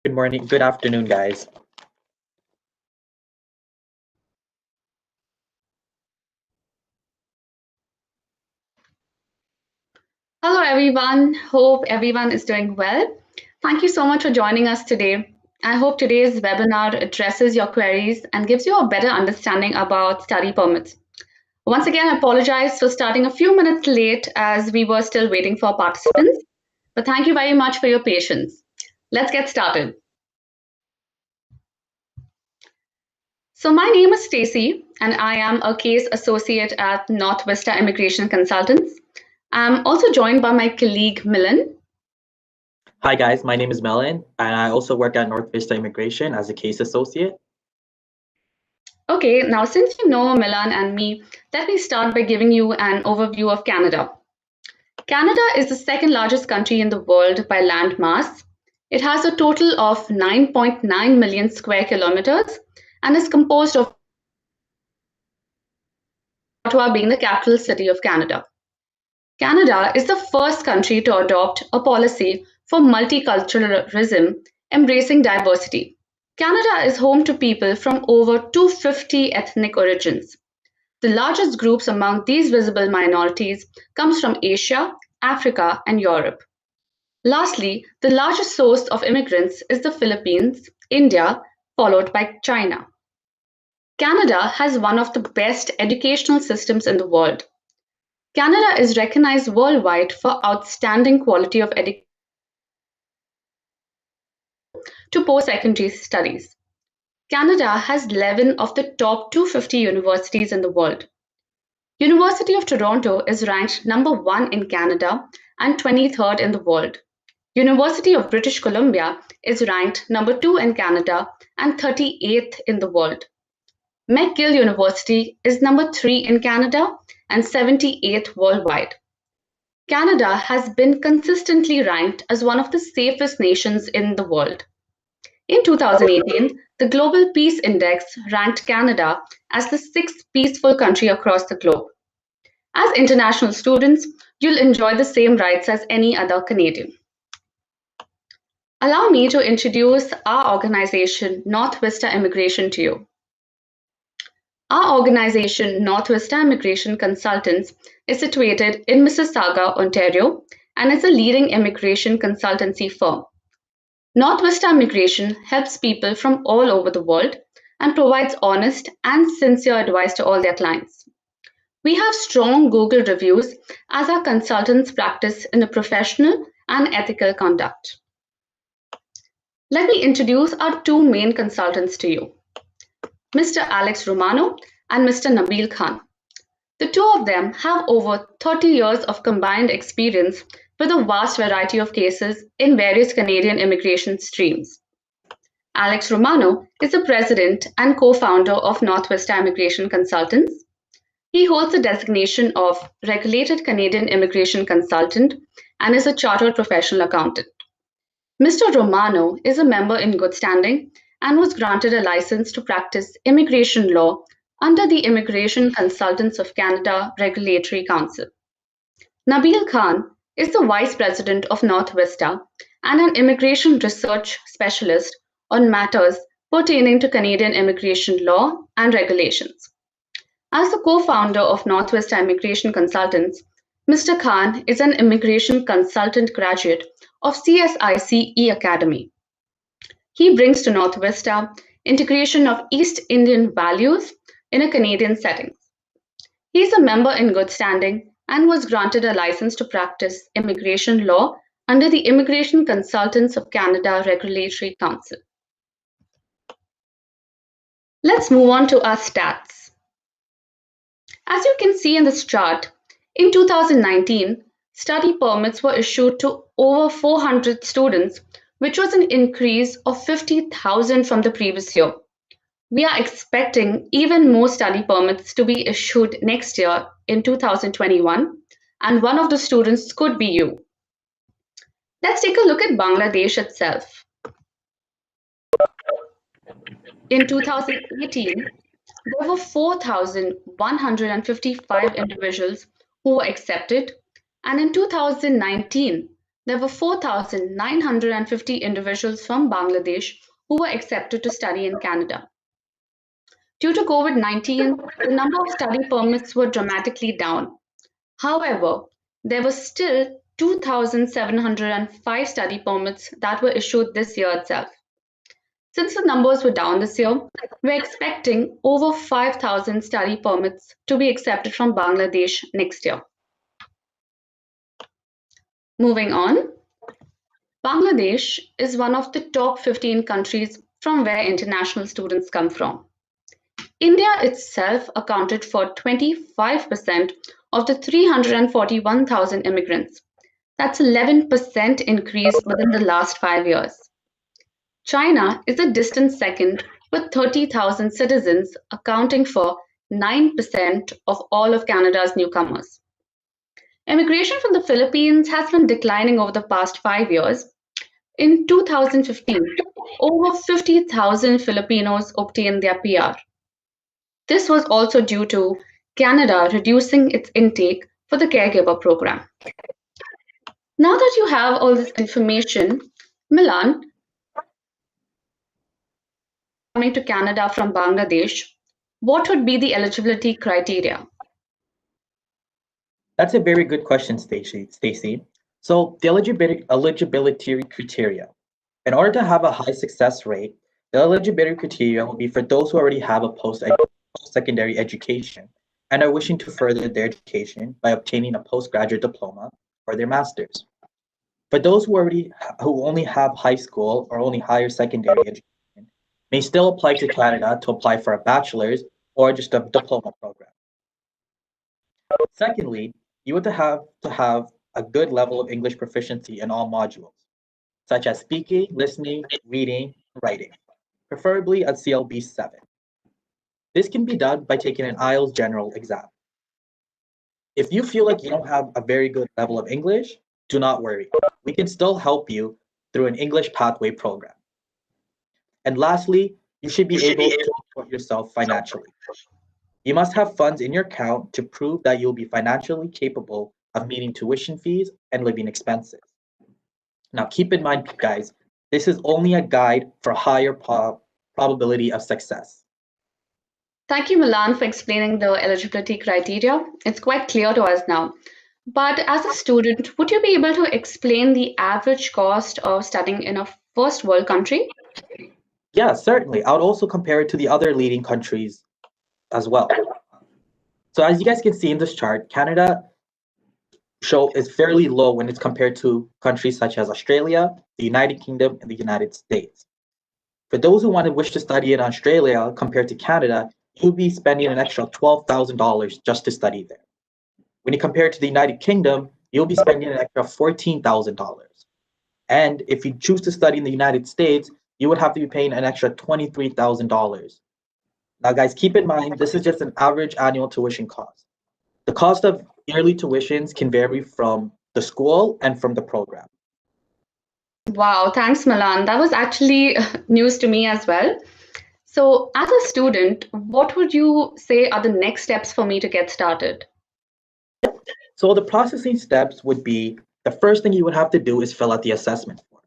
Good morning, good afternoon, guys. Hello, everyone. Hope everyone is doing well. Thank you so much for joining us today. I hope today's webinar addresses your queries and gives you a better understanding about study permits. Once again, I apologize for starting a few minutes late as we were still waiting for participants, but thank you very much for your patience. Let's get started. So my name is Stacy, and I am a case associate at North Vista Immigration Consultants. I'm also joined by my colleague, Milan. Hi, guys. My name is Melon, and I also work at North Vista Immigration as a case associate. Okay, now since you know Milan and me, let me start by giving you an overview of Canada. Canada is the second largest country in the world by land mass. It has a total of 9.9 million square kilometers and is composed of Ottawa being the capital city of Canada. Canada is the first country to adopt a policy for multiculturalism, embracing diversity. Canada is home to people from over 250 ethnic origins. The largest groups among these visible minorities comes from Asia, Africa, and Europe. Lastly, the largest source of immigrants is the Philippines, India, followed by China. Canada has one of the best educational systems in the world. Canada is recognized worldwide for outstanding quality of education to post-secondary studies. Canada has 11 of the top 250 universities in the world. University of Toronto is ranked number 1 in Canada and 23rd in the world. University of British Columbia is ranked number 2 in Canada and 38th in the world. McGill University is number 3 in Canada and 78th worldwide. Canada has been consistently ranked as one of the safest nations in the world. In 2018, the Global Peace Index ranked Canada as the 6th peaceful country across the globe. As international students, you'll enjoy the same rights as any other Canadian. Allow me to introduce our organization, North Vista Immigration, to you. Our organization, North Vista Immigration Consultants, is situated in Mississauga, Ontario, and is a leading immigration consultancy firm. North Vista Immigration helps people from all over the world and provides honest and sincere advice to all their clients. We have strong Google reviews as our consultants practice in a professional and ethical conduct. Let me introduce our two main consultants to you, Mr. Alex Romano and Mr. Nabil Khan. The two of them have over 30 years of combined experience with a vast variety of cases in various Canadian immigration streams. Alex Romano is the president and co-founder of North Vista Immigration Consultants. He holds the designation of Regulated Canadian Immigration Consultant and is a chartered professional accountant. Mr. Romano is a member in good standing and was granted a license to practice immigration law under the Immigration Consultants of Canada Regulatory Council. Nabil Khan is the Vice President of North Vista and an immigration research specialist on matters pertaining to Canadian immigration law and regulations. As the co-founder of North Vista Immigration Consultants, Mr. Khan is an immigration consultant graduate of CSIC E-Academy. He brings to North Vista integration of East Indian values in a Canadian setting. He is a member in good standing and was granted a license to practice immigration law under the Immigration Consultants of Canada Regulatory Council. Let's move on to our stats. As you can see in this chart, in 2019, study permits were issued to over 400 students, which was an increase of 50,000 from the previous year. We are expecting even more study permits to be issued next year in 2021, and one of the students could be you. Let's take a look at Bangladesh itself. In 2018, there were 4,155 individuals who were accepted, and in 2019, there were 4,950 individuals from Bangladesh who were accepted to study in Canada. Due to COVID-19, the number of study permits were dramatically down. However, there were still 2,705 study permits that were issued this year itself. Since the numbers were down this year, we're expecting over 5,000 study permits to be accepted from Bangladesh next year. Moving on, Bangladesh is one of the top 15 countries from where international students come from. India itself accounted for 25% of the 341,000 immigrants. That's 11% increase within the last 5 years. China is a distant second with 30,000 citizens accounting for 9% of all of Canada's newcomers. Immigration from the Philippines has been declining over the past 5 years. In 2015, over 50,000 Filipinos obtained their PR. This was also due to Canada reducing its intake for the caregiver program. Now that you have all this information, Milan, coming to Canada from Bangladesh, what would be the eligibility criteria? That's a very good question, Stacy. So the eligibility criteria. In order to have a high success rate, the eligibility criteria will be for those who already have a post-secondary education and are wishing to further their education by obtaining a postgraduate diploma or their master's. For those who only have high school or only higher secondary education, may still apply to Canada to apply for a bachelor's or just a diploma program. Secondly, you would have to have a good level of English proficiency in all modules, such as speaking, listening, reading, and writing, preferably a CLB 7. This can be done by taking an IELTS general exam. If you feel like you don't have a very good level of English, do not worry. We can still help you through an English pathway program. And lastly, you should be able to support yourself financially. You must have funds in your account to prove that you'll be financially capable of meeting tuition fees and living expenses. Now, keep in mind, guys, this is only a guide for higher probability of success. Thank you, Milan, for explaining the eligibility criteria. It's quite clear to us now. But as a student, would you be able to explain the average cost of studying in a first world country? Yeah, certainly. I would also compare it to the other leading countries as well. So as you guys can see in this chart, Canada is fairly low when it's compared to countries such as Australia, the United Kingdom, and the United States. For those who wish to study in Australia compared to Canada, you'll be spending an extra $12,000 just to study there. When you compare it to the United Kingdom, you'll be spending an extra $14,000. And if you choose to study in the United States, you would have to be paying an extra $23,000. Now, guys, keep in mind, this is just an average annual tuition cost. The cost of yearly tuitions can vary from the school and from the program. Wow, thanks, Milan. That was actually news to me as well. So, as a student, what would you say are the next steps for me to get started? So the processing steps would be, the first thing you would have to do is fill out the assessment form.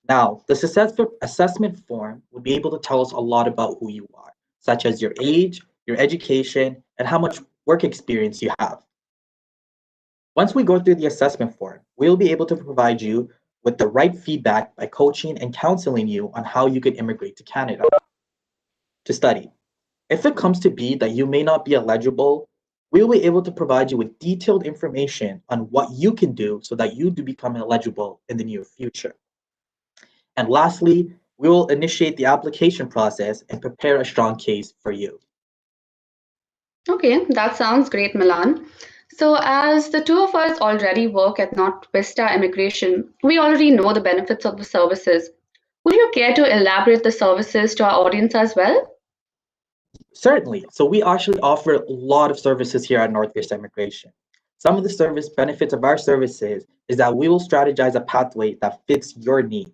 Now, this assessment form would be able to tell us a lot about who you are, such as your age, your education, and how much work experience you have. Once we go through the assessment form, we'll be able to provide you with the right feedback by coaching and counseling you on how you could immigrate to Canada to study. If it comes to be that you may not be eligible, we will be able to provide you with detailed information on what you can do so that you do become eligible in the near future. And lastly, we will initiate the application process and prepare a strong case for you. Okay, that sounds great, Milan. So, as the two of us already work at North Vista Immigration, we already know the benefits of the services. Would you care to elaborate the services to our audience as well? Certainly. So we actually offer a lot of services here at North Vista Immigration. Some of the service benefits of our services is that we will strategize a pathway that fits your needs.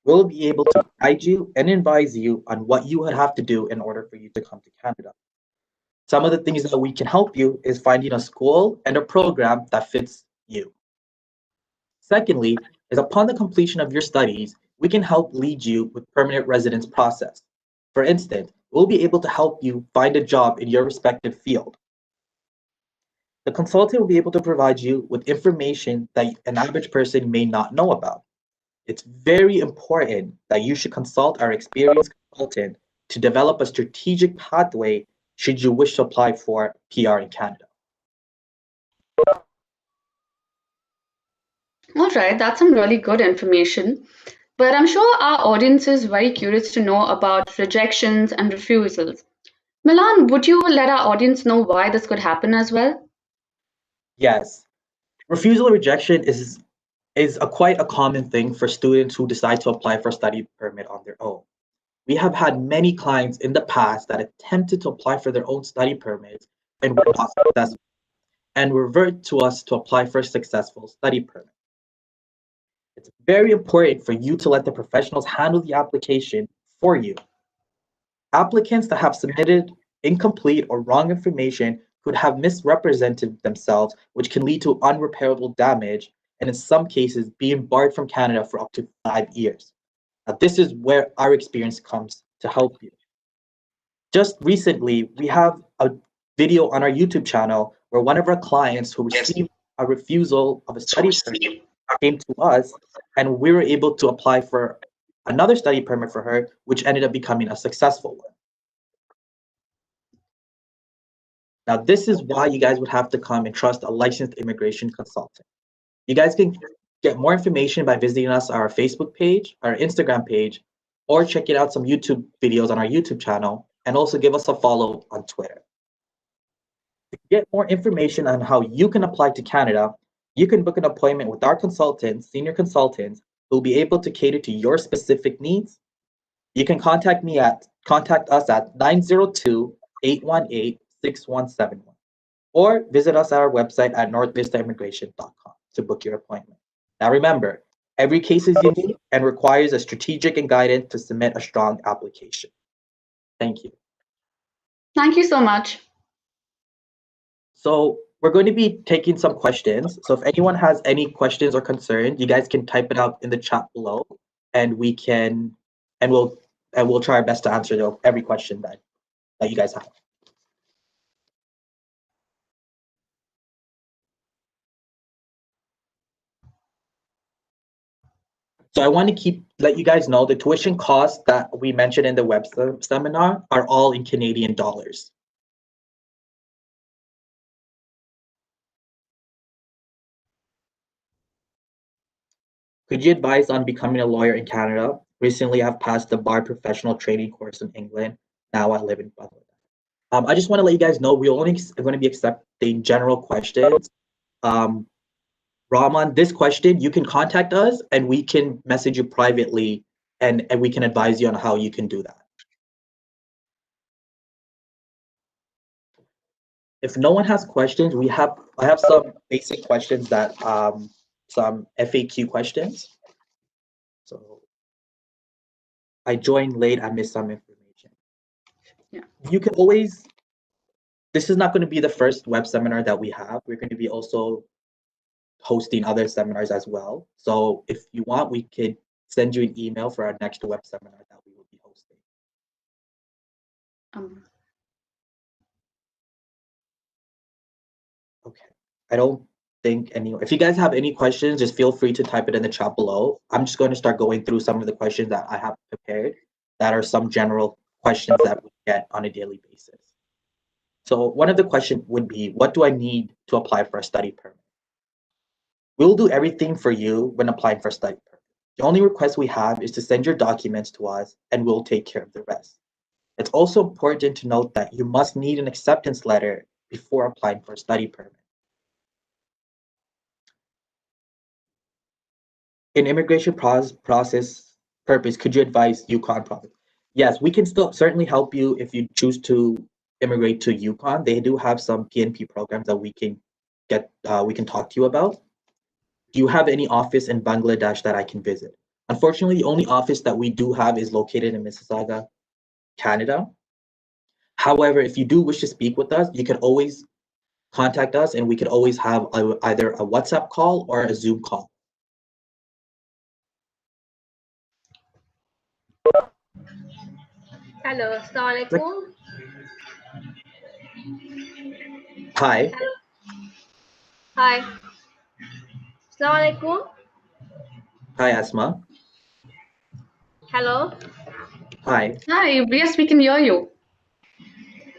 We'll be able to guide you and advise you on what you would have to do in order for you to come to Canada. Some of the things that we can help you is finding a school and a program that fits you. Secondly, is upon the completion of your studies, we can help lead you with permanent residence process. For instance, we'll be able to help you find a job in your respective field. The consultant will be able to provide you with information that an average person may not know about. It's very important that you should consult our experienced consultant to develop a strategic pathway should you wish to apply for PR in Canada. All right, that's some really good information. But I'm sure our audience is very curious to know about rejections and refusals. Milan, would you let our audience know why this could happen as well? Yes, refusal or rejection is quite a common thing for students who decide to apply for a study permit on their own. We have had many clients in the past that attempted to apply for their own study permits and were not successful, and revert to us to apply for a successful study permit. It's very important for you to let the professionals handle the application for you. Applicants that have submitted incomplete or wrong information could have misrepresented themselves, which can lead to unrepairable damage, and in some cases, being barred from Canada for up to 5 years. Now, this is where our experience comes to help you. Just recently, we have a video on our YouTube channel where one of our clients who received a refusal of a study permit came to us, and we were able to apply for another study permit for her, which ended up becoming a successful one. Now, this is why you guys would have to come and trust a licensed immigration consultant. You guys can get more information by visiting us on our Facebook page, our Instagram page, or checking out some YouTube videos on our YouTube channel, and also give us a follow on Twitter. To get more information on how you can apply to Canada, you can book an appointment with our consultants, senior consultants, who will be able to cater to your specific needs. You can contact us at 902-818-6171, or visit us at our website at northvistaimmigration.com to book your appointment. Now remember, every case is unique and requires a strategic and guidance to submit a strong application. Thank you. Thank you so much. So we're going to be taking some questions. So if anyone has any questions or concerns, you guys can type it out in the chat below, and we'll try our best to answer every question that you guys have. So I want to let you guys know the tuition costs that we mentioned in the web seminar are all in Canadian dollars. Could you advise on becoming a lawyer in Canada? Recently, I've passed the bar professional training course in England. Now I live in Bangladesh. I just want to let you guys know we're only going to be accepting general questions. Rahman, this question, you can contact us and we can message you privately, and we can advise you on how you can do that. If no one has questions, I have some basic questions that some FAQ questions. So I joined late, I missed some information. Yeah. You can always, this is not going to be the first web seminar that we have. We're going to be also hosting other seminars as well. So if you want, we could send you an email for our next web seminar that we will be hosting. Okay. I don't think if you guys have any questions, just feel free to type it in the chat below. I'm just going to start going through some of the questions that I have prepared that are some general questions that we get on a daily basis. So one of the questions would be, what do I need to apply for a study permit? We'll do everything for you when applying for a study permit. The only request we have is to send your documents to us and we'll take care of the rest. It's also important to note that you must need an acceptance letter before applying for a study permit. In immigration process purpose, could you advise Yukon province? Yes, we can still certainly help you if you choose to immigrate to Yukon. They do have some PNP programs that we can talk to you about. Do you have any office in Bangladesh that I can visit? Unfortunately, the only office that we do have is located in Mississauga, Canada. However, if you do wish to speak with us, you can always contact us and we could always have either a WhatsApp call or a Zoom call. Hello, Assalamualaikum. Hi. Hello. Hi. Assalamualaikum. Hi, Asma. Hello. Hi. Hi, yes, we can hear you.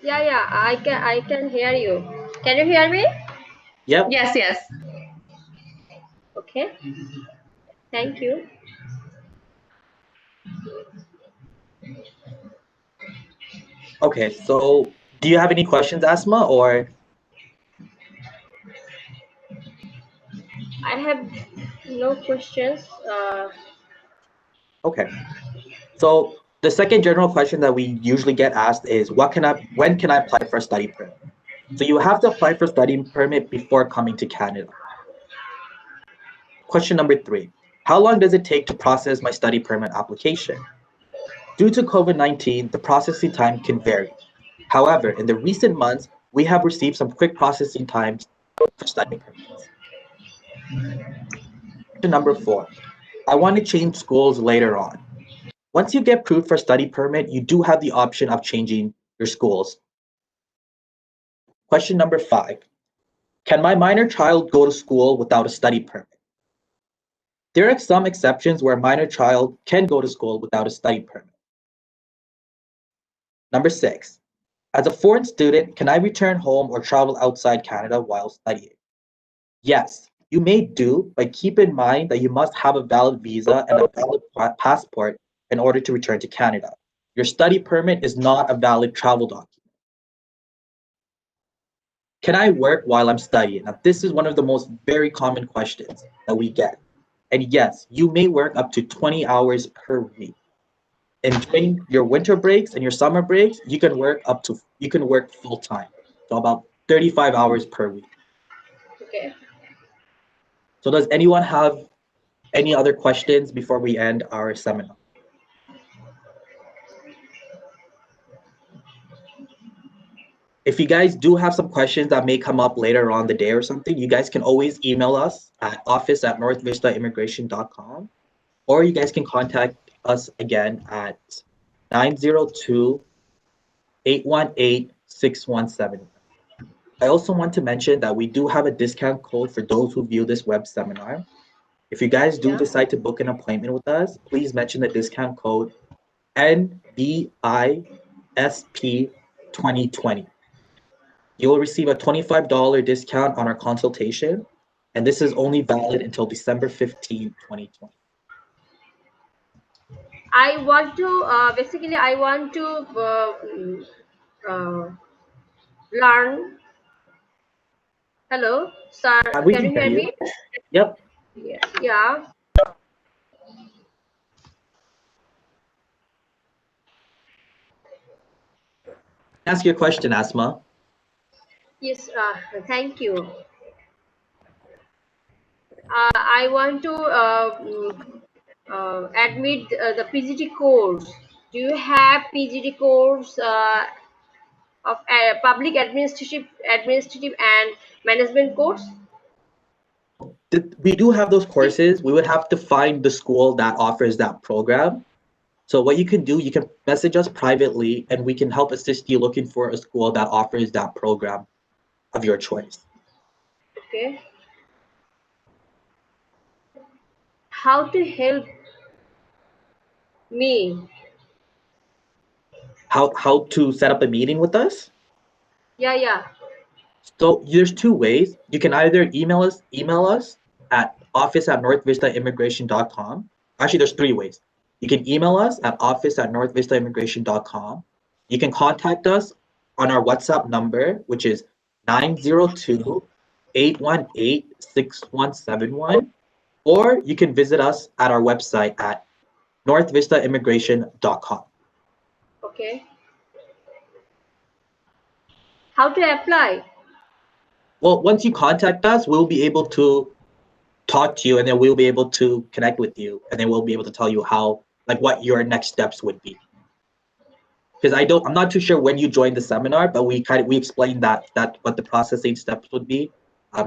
Yeah, I can hear you. Can you hear me? Yep. Yes, yes. Okay. Thank you. Okay, so do you have any questions, Asma, or? I have no questions. Okay. So the second general question that we usually get asked is when can I apply for a study permit? So you have to apply for study permit before coming to Canada. Question number 3. How long does it take to process my study permit application? Due to COVID-19, the processing time can vary. However, in the recent months, we have received some quick processing times for study permits. Question number 4. I want to change schools later on. Once you get approved for study permit, you do have the option of changing your schools. Question number 5. Can my minor child go to school without a study permit? There are some exceptions where a minor child can go to school without a study permit. Number 6. As a foreign student, can I return home or travel outside Canada while studying? Yes, you may do, but keep in mind that you must have a valid visa and a valid passport in order to return to Canada. Your study permit is not a valid travel document. Can I work while I'm studying? Now, this is one of the most very common questions that we get. And yes, you may work up to 20 hours per week. And during your winter breaks and your summer breaks, you can work full time. So about 35 hours per week. Okay. So does anyone have any other questions before we end our seminar? If you guys do have some questions that may come up later on the day or something, you guys can always email us at office@northvistaimmigration.com, or you guys can contact us again at 902-818-6171. I also want to mention that we do have a discount code for those who view this web seminar. If you guys do Yeah. decide to book an appointment with us, please mention the discount code NVISP2020. You will receive a $25 discount on our consultation, and this is only valid until December 15, 2020. I want to basically I want to uh, learn. Hello, sir. We Can can you hear hear you. me? Yep. Yeah. Yeah. Ask your question, Asma. Yes. Thank you. I want to admit the PGT course. Do you have PGT course of public administrative and management course? We do have those courses. We would have to find the school that offers that program. So what you can do, you can message us privately, and we can help assist you looking for a school that offers that program of your choice. Okay. How to help me? How to set up a meeting with us? Yeah. So there's two ways. You can either email us at office@northvistaimmigration.com. Actually, there's three ways. You can email us at office@northvistaimmigration.com. You can contact us on our WhatsApp number, which is 902-818-6171, or you can visit us at our website at northvistaimmigration.com. Okay. How to apply? Well, once you contact us, we'll be able to talk to you, and then we'll be able to connect with you, and then we'll be able to tell you what your next steps would be. Because I'm not too sure when you joined the seminar, but we explained that what the processing steps would be.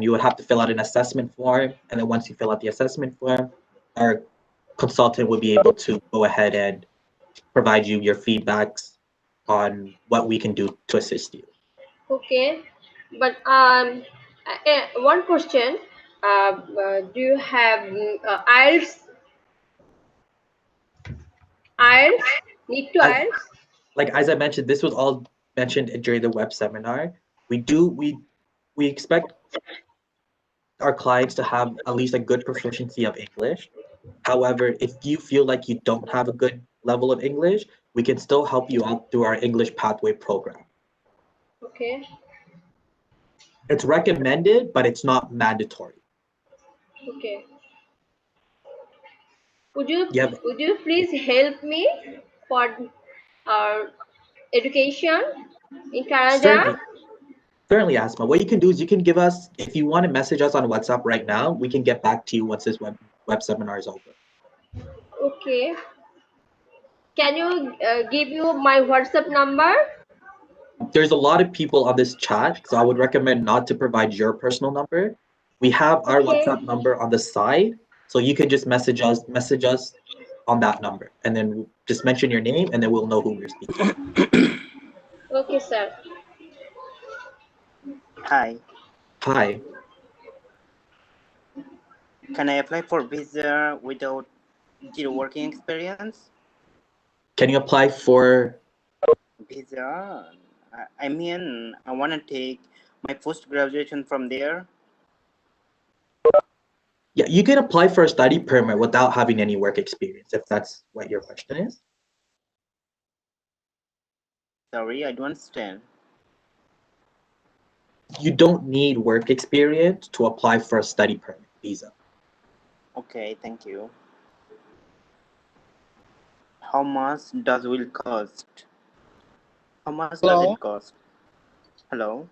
You would have to fill out an assessment form, and then once you fill out the assessment form, our consultant would be able to go ahead and provide you your feedbacks on what we can do to assist you. Okay, but one question: do you have IELTS? IELTS? Need to As, IELTS? as I mentioned, this was all mentioned during the web seminar. We expect our clients to have at least a good proficiency of English. However, if you feel like you don't have a good level of English, we can still help you out through our English Pathway program. Okay. It's recommended, but it's not mandatory. Okay. Would you Yeah. please help me for education in Canada? Certainly, Asma. What you can do is you can give us, if you want to message us on WhatsApp right now, we can get back to you once this web seminar is over. Okay. Can you give you my WhatsApp number? There's a lot of people on this chat, so I would recommend not to provide your personal number. We have our WhatsApp number on the side, so you can just message us on that number, and then just mention your name, and then we'll know who we're speaking. Okay, sir. Hi. Hi. Can I apply for visa without zero working experience? Can you apply for Visa? I mean, I want to take my post-graduation from there. Yeah, you can apply for a study permit without having any work experience, if that's what your question is. Sorry, I don't understand. You don't need work experience to apply for a study permit visa. Okay, thank you. How much does it cost? How much does it cost? Hello?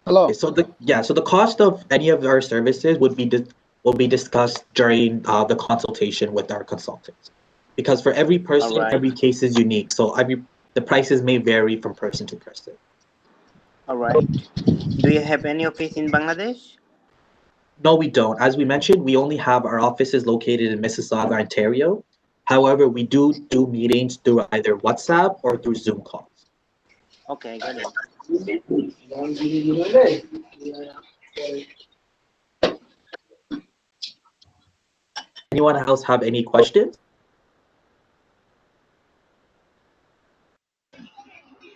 Hello. Okay, so the cost of any of our services will be discussed during the consultation with our consultants, because for every person, every case is unique. So the prices may vary from person to person. All right. Do you have any office in Bangladesh? No, we don't. As we mentioned, we only have our offices located in Mississauga, Ontario. However, we do meetings through either WhatsApp or through Zoom calls. Okay, got it. Anyone else have any questions?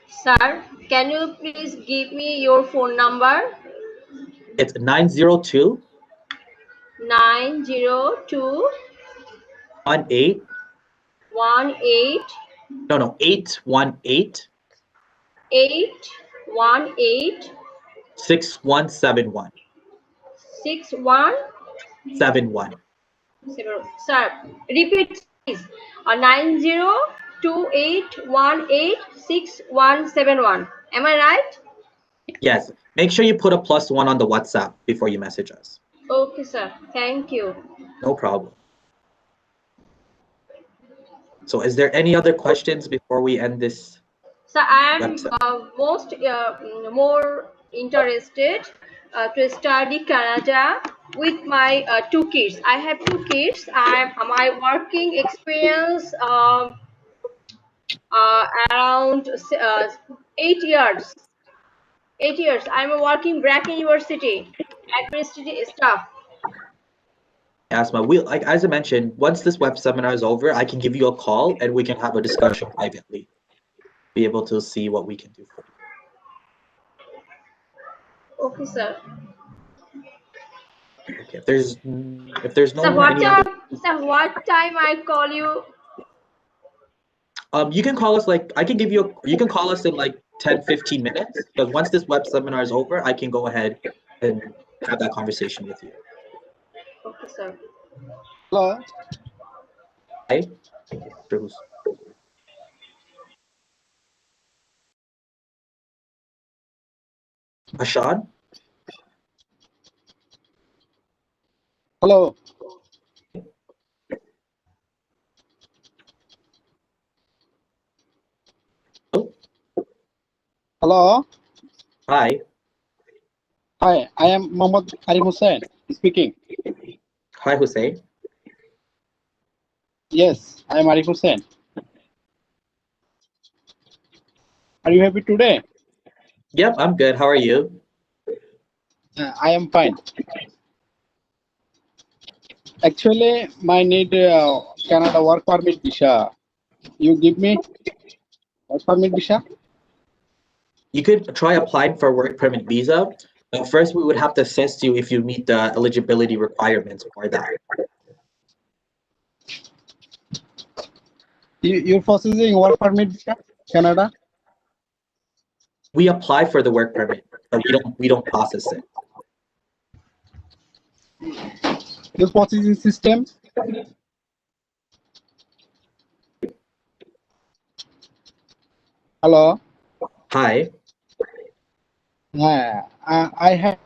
Sir, can you please give me your phone number? It's 902 902 18 18 no 818 818 6171 71. Sir, repeat please. 9028186171. Am I right? Yes. Make sure you put a +1 on the WhatsApp before you message us. Okay, sir. Thank you. No problem. So is there any other questions before we end this? So I am more interested to study Canada with my 2 kids. I have 2 kids. My working experience around 8 years. 8 years. I'm working Brack University, administrative staff. Asma, as I mentioned, once this web seminar is over, I can give you a call and we can have a discussion privately. Be able to see what we can do for you. Okay, sir. Okay. If there's no So more any other. So what time I call you? You can call us you can call us in 10-15 minutes, because once this web seminar is over, I can go ahead and have that conversation with you. Okay, sir. Hello. Hi. Bruce. Ashad? Hello. Hello. Hi. Hi, I am Mohammad Arif Hussain speaking. Hi, Hussein. Yes, I am Arif Hussain. Are you happy today? Yep, I'm good. How are you? I am fine. Actually, my need Canada work permit visa. You give me work permit visa? You could try applying for a work permit visa, but first we would have to assess you if you meet the eligibility requirements for that. You're processing work permit visa, Canada? We apply for the work permit, but we don't process it. Your processing system? Hello? Hi. I have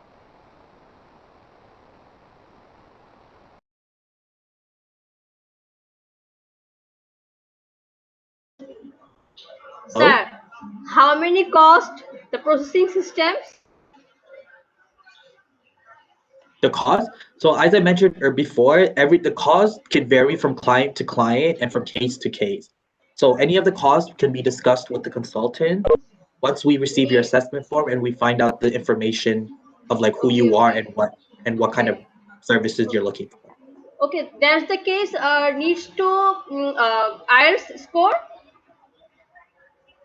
Oh, Sir, how many cost the processing systems? the cost. So as I mentioned before, the cost can vary from client to client and from case to case. So any of the costs can be discussed with the consultant once we receive your assessment form and we find out the information of like who Okay, you are okay. and what kind of Okay. services you're looking for. Okay, that's the case. Needs to IELTS score.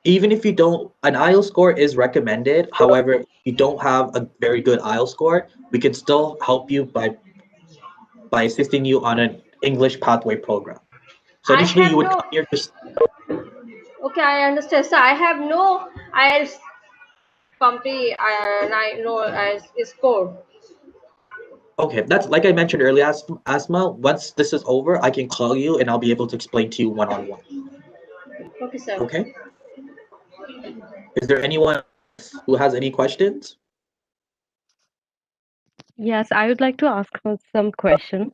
Even if you don't, an IELTS score is recommended. However, if you don't have a very good IELTS score, we can still help you by assisting you on an English pathway program. So I initially, have you would no. come here just Okay, I understand. So I have no IELTS complete. And I know IELTS score. okay. That's like I mentioned earlier, Asma. Once this is over, I can call you and I'll be able to explain to you one on one. Okay, sir. Okay. Is there anyone who has any questions? Yes, I would like to ask some question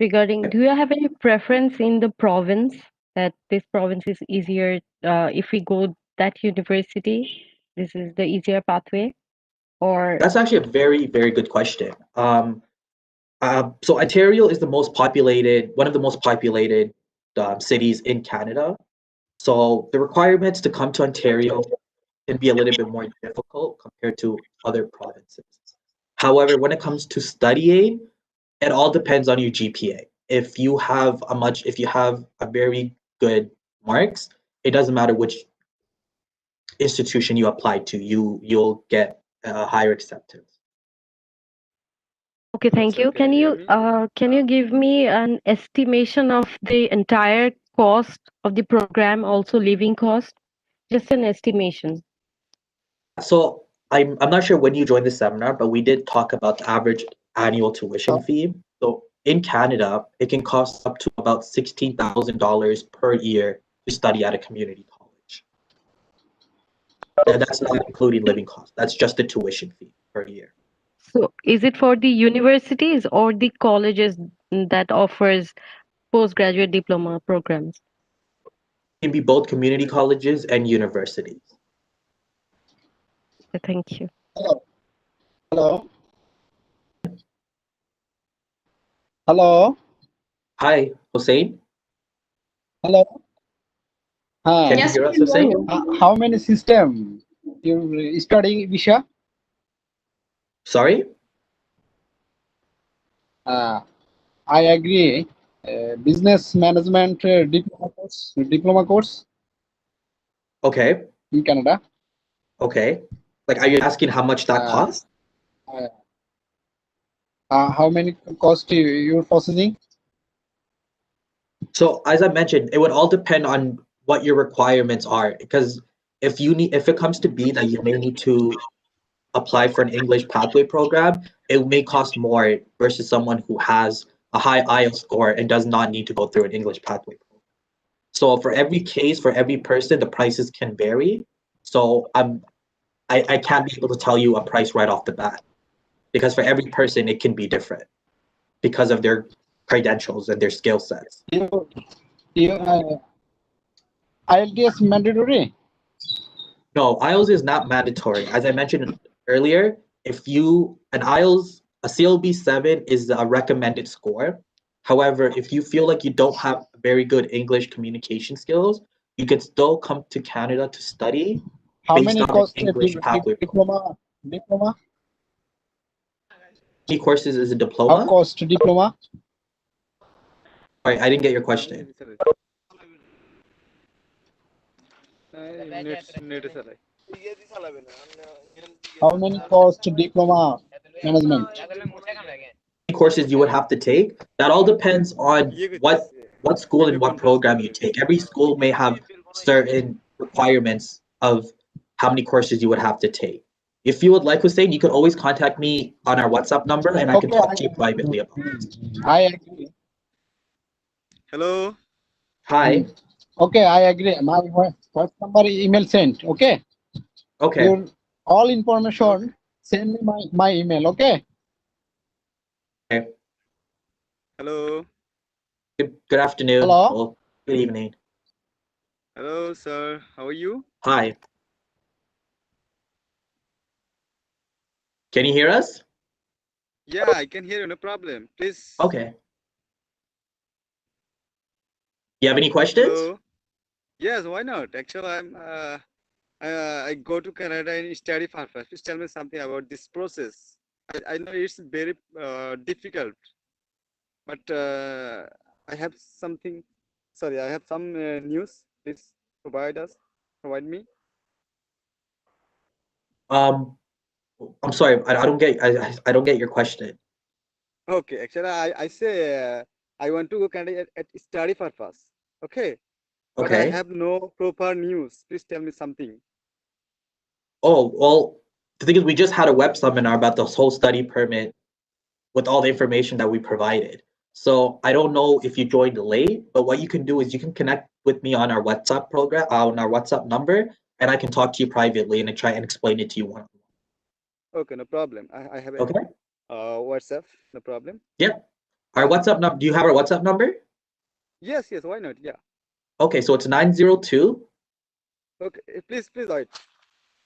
regarding, do you have any preference in the province that this province is easier if we go that university, this is the easier pathway? Or That's actually a very, very good question. So Ontario is one of the most populated cities in Canada. So the requirements to come to Ontario can be a little bit more difficult compared to other provinces. However, when it comes to studying, it all depends on your GPA. If you have a very good marks, it doesn't matter which institution you apply to, you'll get a higher acceptance. okay, thank you. Can you give me an estimation of the entire cost of the program, also living cost? Just an estimation. So I'm not sure when you joined the seminar, but we did talk about the average annual tuition fee. So in Canada, it can cost up to about $16,000 per year to study at a community college. And that's not including living costs. That's just the tuition fee per year. So is it for the universities or the colleges that offers postgraduate diploma programs? It can be both community colleges and universities. Thank you. hello. Hello. Hello. Hi, Hussein. Hello. Hi. Can you Yes, hear we us, can hear Hussein? you. How many system you studying visa? Sorry? I agree. Business management diploma course Okay. in Canada. Okay. Like, are you asking how much that Uh, costs? how many cost you're processing? So as I mentioned, it would all depend on what your requirements are. Because if it comes to be that you may need to apply for an English pathway program, it may cost more versus someone who has a high IELTS score and does not need to go through an English pathway program. So for every case, for every person, the prices can vary. So I can't be able to tell you a price right off the bat because for every person it can be different because of their credentials and their skill sets. IELTS mandatory. No, IELTS is not mandatory. As I mentioned earlier, an IELTS, a CLB 7 is a recommended score. However, if you feel like you don't have very good English communication skills, you could still come to Canada to study How based many on an course English pathway. diploma? How many courses is a How diploma? cost diploma? Sorry, I didn't get your question. How many cost diploma management? Courses you would have to take, that all depends on what school and what program you take. Every school may have certain requirements of how many courses you would have to take. If you would like, Hussein, you could always contact me on our WhatsApp number and I can talk to you privately about this. I agree. Hello. Hi. Okay, I agree. My first number email sent. Okay. Okay. Your all information send me my email. Okay. Okay. Hello. Good afternoon. Hello. Well, good evening. Hello, sir. How are you? Hi. Can you hear us? Yeah, I can hear you. No problem. Please. Okay. You have any questions? Hello. Yes, why not? Actually, I go to Canada and study purpose. Please tell me something about this process. I know it's very difficult, but I have something. Sorry, I have some news. Please provide me. I'm sorry, I don't get I don't get your question. Okay, actually, I say I want to go Canada at study purpose. Okay, but I Okay. have no proper news. Please tell me something. Oh, well, the thing is we just had a web seminar about this whole study permit with all the information that we provided. So I don't know if you joined late, but what you can do is you can connect with me on our WhatsApp program, on our WhatsApp number, and I can talk to you privately and try and explain it to you one-on-one. Okay, no problem. I have a Okay. WhatsApp. No problem. Yeah. Our WhatsApp number. Do you have our WhatsApp number? Yes, why not? Yeah. Okay, so it's 902. Okay, please wait.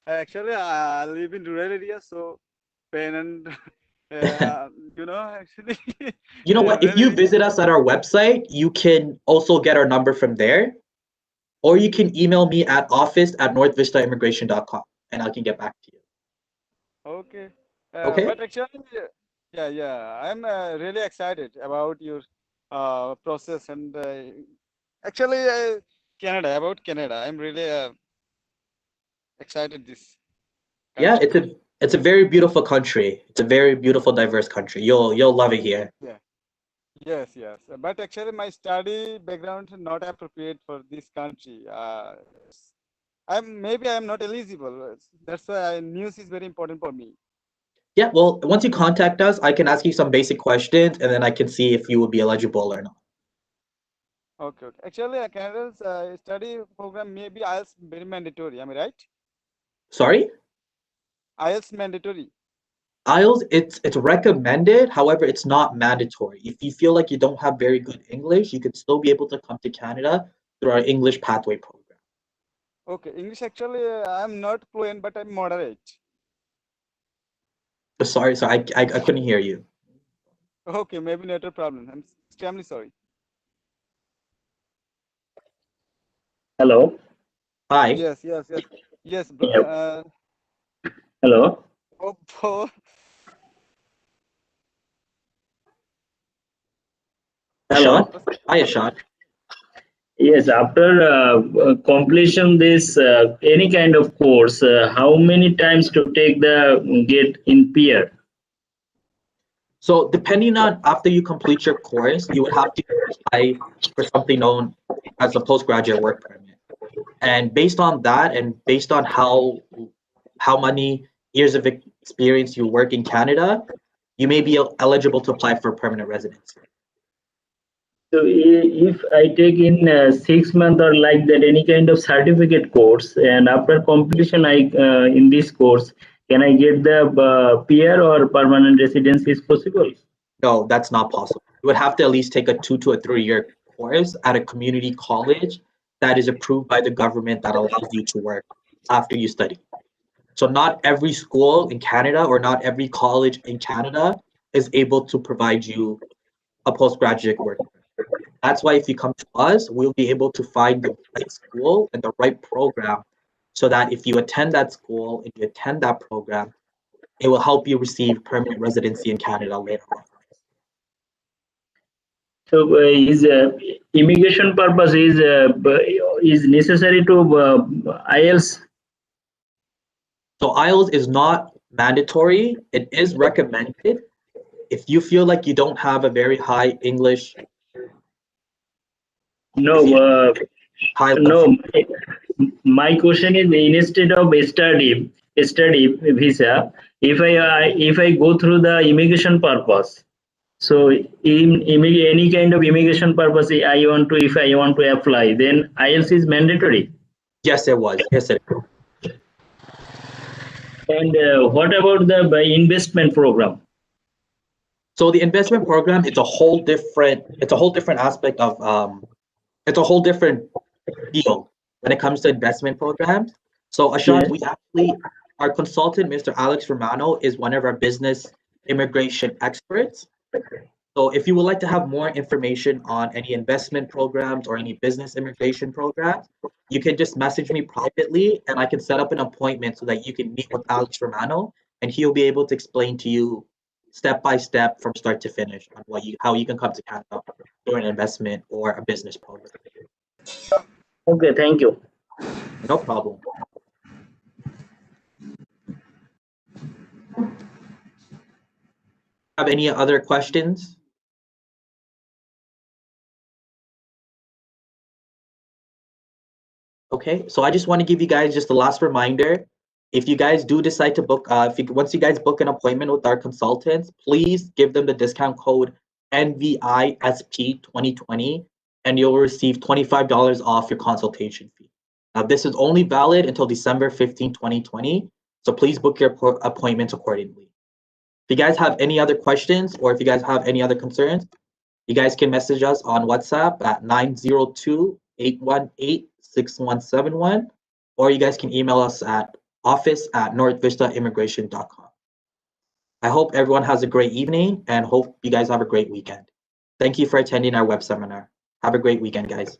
Actually, I live in rural area, so pen and actually. You know what? If you visit us at our website, you can also get our number from there, or you can email me at office@northvistaimmigration.com and I can get back to you. Okay. Okay. But actually, yeah, I'm really excited about your process and actually about Canada. I'm really excited this Yeah, country. it's a very beautiful country. It's a very beautiful, diverse country. You'll love it here. Yeah. Yes. But actually, my study background is not appropriate for this country. I'm not eligible. That's why news is very important for me. Yeah, well, once you contact us, I can ask you some basic questions and then I can see if you would be eligible or not. Okay. Actually, Canada's study program may be IELTS very mandatory. Am I right? Sorry? IELTS mandatory. IELTS, it's recommended, however, it's not mandatory. If you feel like you don't have very good English, you could still be able to come to Canada through our English pathway program. Okay, English actually I'm not fluent, but I'm moderate. Sorry, I couldn't hear you. Okay, maybe not a problem. I'm extremely sorry. Hello. Hi. Yes. Yeah. Hello. Oh, Hello. Ashad? Hi, Ashad. Yes. After completion this any kind of course, how many times to take the get in peer? So depending on after you complete your course, you would have to apply for something known as a postgraduate work permit. And based on that, and based on how many years of experience you work in Canada, you may be eligible to apply for permanent residency. So if I take in 6 months or like that any kind of certificate course, and after completion I in this course, can I get the peer or permanent residency is possible? No, that's not possible. You would have to at least take a 2 to 3 year course at a community college that is approved by the government that allows you to work after you study. So not every school in Canada or not every college in Canada is able to provide you a postgraduate work permit. That's why if you come to us, we'll be able to find the right school and the right program so that if you attend that school and you attend that program, it will help you receive permanent residency in Canada later on. So is immigration purpose is necessary to IELTS? So IELTS is not mandatory. It is recommended. If you feel like you don't have a very high English, No, high no. My question is, instead of study visa, if I go through the immigration purpose, so in any kind of immigration purpose, if I want to apply, then IELTS is mandatory. yes, it was. Yes, it is. And what about the investment program? So the investment program, it's a whole different aspect of it's a whole different field when it comes to investment programs. So Ashad, Yeah. our consultant, Mr. Alex Romano, is one of our business immigration experts. So if you would like to have more information on any investment programs or any business immigration programs, you can just message me privately and I can set up an appointment so that you can meet with Alex Romano and he'll be able to explain to you step by step from start to finish on how you can come to Canada for an investment or a business program. Okay, thank you. No problem. Have any other questions? Okay, so I just want to give you guys just a last reminder. If you guys do decide to book, once you guys book an appointment with our consultants, please give them the discount code NVISP2020 and you'll receive $25 off your consultation fee. Now, this is only valid until December 15, 2020, so please book your appointments accordingly. If you guys have any other questions or if you guys have any other concerns, you guys can message us on WhatsApp at 902-818-6171, or you guys can email us at office@northvistaimmigration.com. I hope everyone has a great evening and hope you guys have a great weekend. Thank you for attending our web seminar. Have a great weekend, guys.